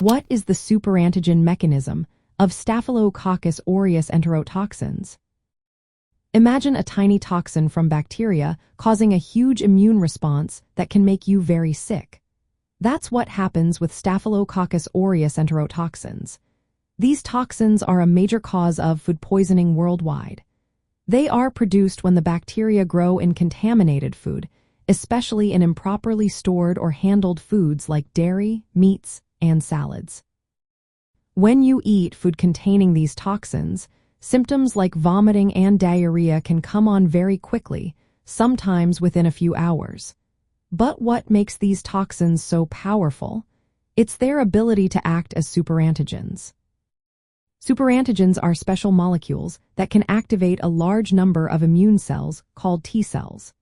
What is the superantigen mechanism of Staphylococcus aureus enterotoxins? Imagine a tiny toxin from bacteria causing a huge immune response that can make you very sick. That's what happens with Staphylococcus aureus enterotoxins. These toxins are a major cause of food poisoning worldwide. They are produced when the bacteria grow in contaminated food, especially in improperly stored or handled foods like dairy, meats, and salads. When you eat food containing these toxins, symptoms like vomiting and diarrhea can come on very quickly, sometimes within a few hours. But what makes these toxins so powerful? It's their ability to act as superantigens. Superantigens are special molecules that can activate a large number of immune cells called T cells.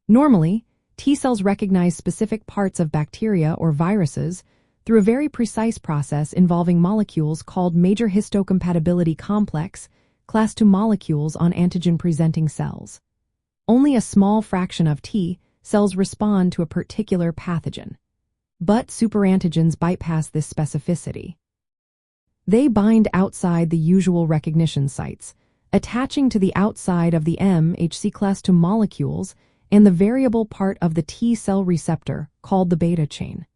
Normally, T cells recognize specific parts of bacteria or viruses through a very precise process involving molecules called major histocompatibility complex, class II molecules on antigen-presenting cells. Only a small fraction of T cells respond to a particular pathogen. But superantigens bypass this specificity. They bind outside the usual recognition sites, attaching to the outside of the MHC class II molecules and the variable part of the T cell receptor called the beta chain.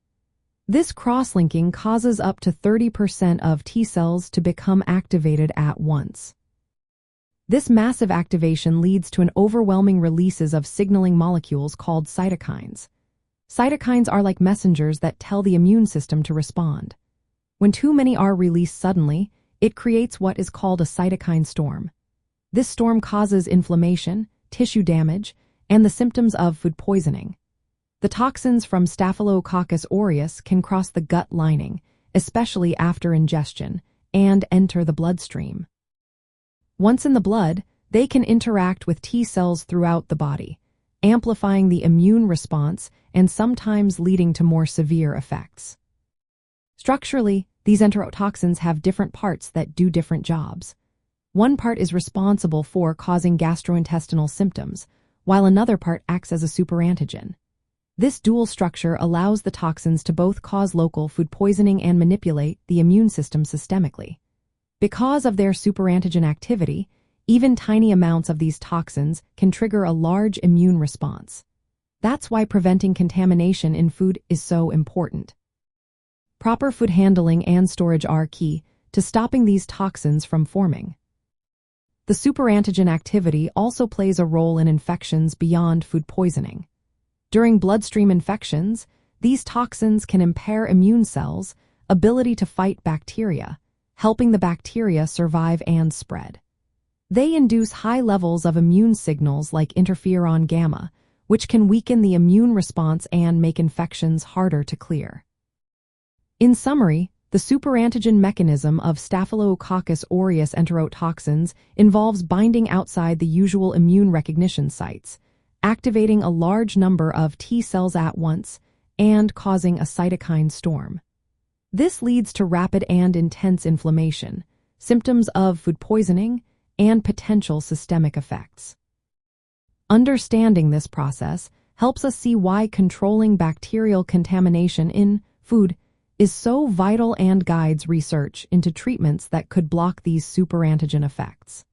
This cross-linking causes up to 30% of T cells to become activated at once. This massive activation leads to an overwhelming releases of signaling molecules called cytokines. Cytokines are like messengers that tell the immune system to respond. When too many are released suddenly, it creates what is called a cytokine storm. This storm causes inflammation, tissue damage, and the symptoms of food poisoning. The toxins from Staphylococcus aureus can cross the gut lining, especially after ingestion, and enter the bloodstream. Once in the blood, they can interact with T cells throughout the body, amplifying the immune response and sometimes leading to more severe effects. Structurally, these enterotoxins have different parts that do different jobs. One part is responsible for causing gastrointestinal symptoms, while another part acts as a superantigen. This dual structure allows the toxins to both cause local food poisoning and manipulate the immune system systemically. Because of their superantigen activity, even tiny amounts of these toxins can trigger a large immune response. That's why preventing contamination in food is so important. Proper food handling and storage are key to stopping these toxins from forming. The superantigen activity also plays a role in infections beyond food poisoning. During bloodstream infections, these toxins can impair immune cells' ability to fight bacteria, helping the bacteria survive and spread. They induce high levels of immune signals like interferon gamma, which can weaken the immune response and make infections harder to clear. In summary, the superantigen mechanism of Staphylococcus aureus enterotoxins involves binding outside the usual immune recognition sites, activating a large number of T cells at once, and causing a cytokine storm. This leads to rapid and intense inflammation, symptoms of food poisoning, and potential systemic effects. Understanding this process helps us see why controlling bacterial contamination in food is so vital and guides research into treatments that could block these superantigen effects.